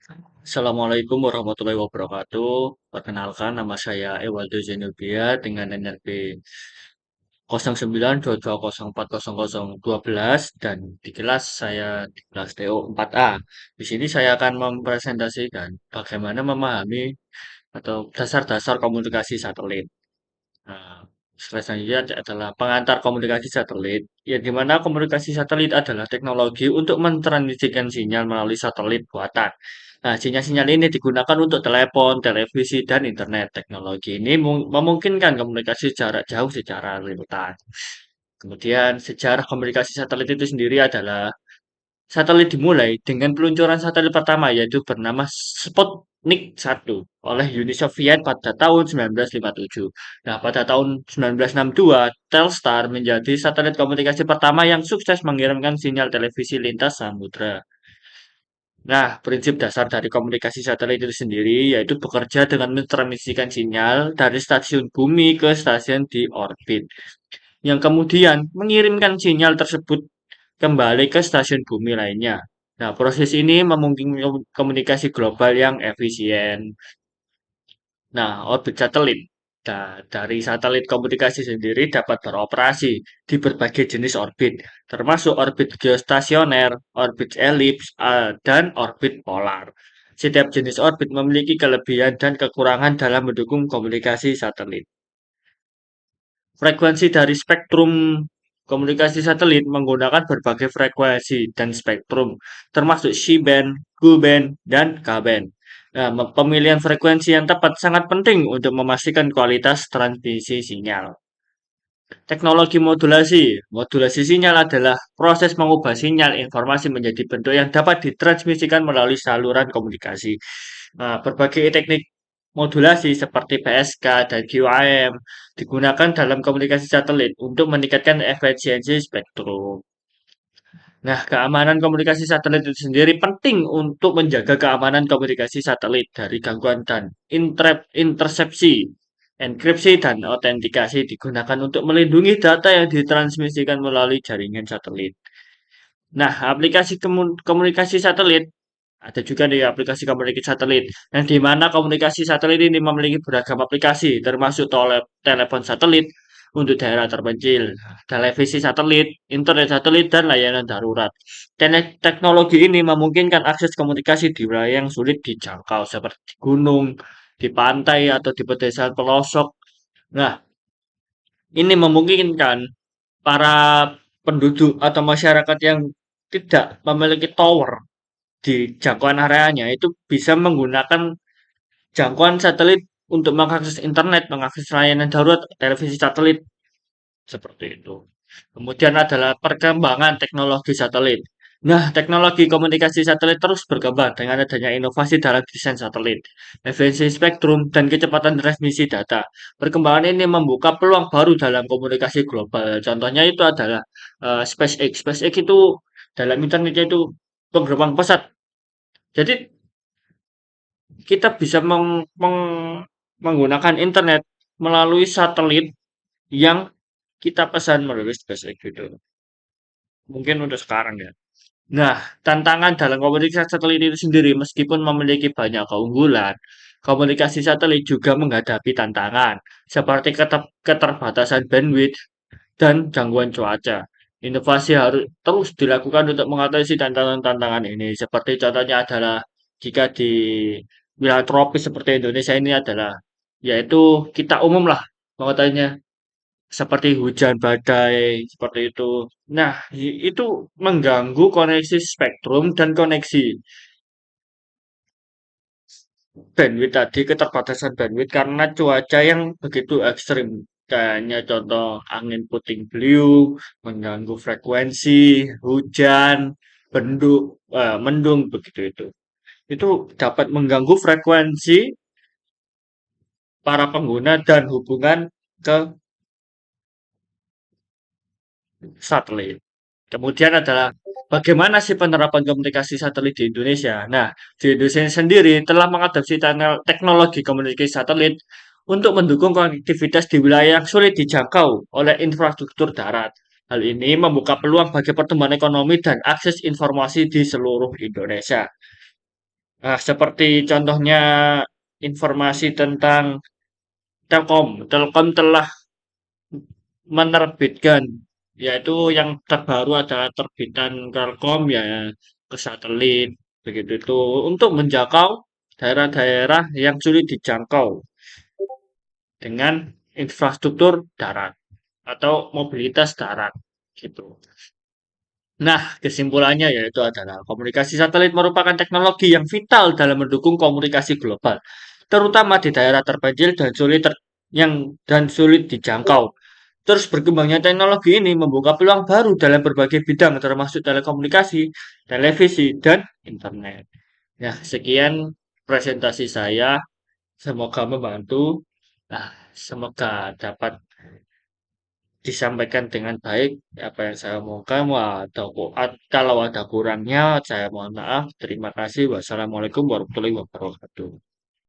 Assalamualaikum warahmatullahi wabarakatuh. Perkenalkan, nama saya Ewaldo Zenobia dengan NRP 0922040012 dan di kelas saya di kelas TO 4A. Di sini saya akan mempresentasikan bagaimana memahami atau dasar-dasar komunikasi satelit. Nah, slide selanjutnya adalah pengantar komunikasi satelit, yang dimana komunikasi satelit adalah teknologi untuk mentransmisikan sinyal melalui satelit buatan. Nah, sinyal-sinyal ini digunakan untuk telepon, televisi, dan internet. Teknologi ini memungkinkan komunikasi jarak jauh secara real time. Kemudian, sejarah komunikasi satelit itu sendiri adalah satelit dimulai dengan peluncuran satelit pertama yaitu bernama Sputnik 1 oleh Uni Soviet pada tahun 1957. Nah, pada tahun 1962, Telstar menjadi satelit komunikasi pertama yang sukses mengirimkan sinyal televisi lintas samudra. Nah, prinsip dasar dari komunikasi satelit itu sendiri yaitu bekerja dengan mentransmisikan sinyal dari stasiun bumi ke stasiun di orbit, yang kemudian mengirimkan sinyal tersebut kembali ke stasiun bumi lainnya. Nah, proses ini memungkinkan komunikasi global yang efisien. Nah, orbit satelit. Nah, dari satelit komunikasi sendiri dapat beroperasi di berbagai jenis orbit, termasuk orbit geostasioner, orbit elips, dan orbit polar. Setiap jenis orbit memiliki kelebihan dan kekurangan dalam mendukung komunikasi satelit. Frekuensi dari spektrum komunikasi satelit menggunakan berbagai frekuensi dan spektrum, termasuk C-band, Ku-band, dan Ka-band. Nah, pemilihan frekuensi yang tepat sangat penting untuk memastikan kualitas transmisi sinyal. Teknologi modulasi. Modulasi sinyal adalah proses mengubah sinyal informasi menjadi bentuk yang dapat ditransmisikan melalui saluran komunikasi. Nah, berbagai teknik modulasi seperti PSK dan QAM digunakan dalam komunikasi satelit untuk meningkatkan efisiensi spektrum. Nah, keamanan komunikasi satelit itu sendiri penting untuk menjaga keamanan komunikasi satelit dari gangguan dan intersepsi. Enkripsi dan autentikasi digunakan untuk melindungi data yang ditransmisikan melalui jaringan satelit. Nah, aplikasi komunikasi satelit ada juga nih aplikasi komunikasi satelit, yang di mana komunikasi satelit ini memiliki beragam aplikasi, termasuk telepon satelit untuk daerah terpencil, televisi satelit, internet satelit, dan layanan darurat. Teknologi ini memungkinkan akses komunikasi di wilayah yang sulit dijangkau, seperti di gunung, di pantai, atau di pedesaan pelosok. Nah, ini memungkinkan para penduduk atau masyarakat yang tidak memiliki tower di jangkauan areanya itu bisa menggunakan jangkauan satelit untuk mengakses internet, mengakses layanan darurat, televisi satelit, seperti itu. Kemudian adalah perkembangan teknologi satelit. Nah, teknologi komunikasi satelit terus berkembang dengan adanya inovasi dalam desain satelit, efisiensi spektrum, dan kecepatan transmisi data. Perkembangan ini membuka peluang baru dalam komunikasi global. Contohnya itu adalah SpaceX. SpaceX itu dalam internetnya itu penggerbang pesat. Jadi kita bisa menggunakan internet melalui satelit yang kita pesan melalui SpaceX gitu. Mungkin untuk sekarang ya. Nah, tantangan dalam komunikasi satelit itu sendiri meskipun memiliki banyak keunggulan, komunikasi satelit juga menghadapi tantangan seperti keterbatasan bandwidth dan gangguan cuaca. Inovasi harus terus dilakukan untuk mengatasi tantangan-tantangan ini. Seperti contohnya adalah jika di wilayah tropis seperti Indonesia ini adalah, yaitu kita umum lah mengetahuinya seperti hujan badai seperti itu. Nah, itu mengganggu koneksi spektrum dan koneksi bandwidth tadi, keterbatasan bandwidth karena cuaca yang begitu ekstrim. Kayaknya contoh angin puting beliung, mengganggu frekuensi, hujan, mendung begitu itu. Itu dapat mengganggu frekuensi para pengguna dan hubungan ke satelit. Kemudian adalah bagaimana sih penerapan komunikasi satelit di Indonesia? Nah, di Indonesia sendiri telah mengadopsi teknologi komunikasi satelit untuk mendukung konektivitas di wilayah yang sulit dijangkau oleh infrastruktur darat. Hal ini membuka peluang bagi pertumbuhan ekonomi dan akses informasi di seluruh Indonesia. Nah, seperti contohnya informasi tentang Telkom. Telkom telah menerbitkan, yaitu yang terbaru adalah terbitan Telkom ya ke satelit, begitu itu untuk menjangkau daerah-daerah yang sulit dijangkau dengan infrastruktur darat atau mobilitas darat gitu. Nah, kesimpulannya yaitu adalah komunikasi satelit merupakan teknologi yang vital dalam mendukung komunikasi global, terutama di daerah terpencil dan sulit dijangkau. Terus berkembangnya teknologi ini membuka peluang baru dalam berbagai bidang termasuk telekomunikasi, televisi, dan internet. Nah, sekian presentasi saya. Semoga membantu. Nah, semoga dapat disampaikan dengan baik apa yang saya omongkan. Kalau ada kurangnya, saya mohon maaf. Terima kasih. Wassalamualaikum warahmatullahi wabarakatuh.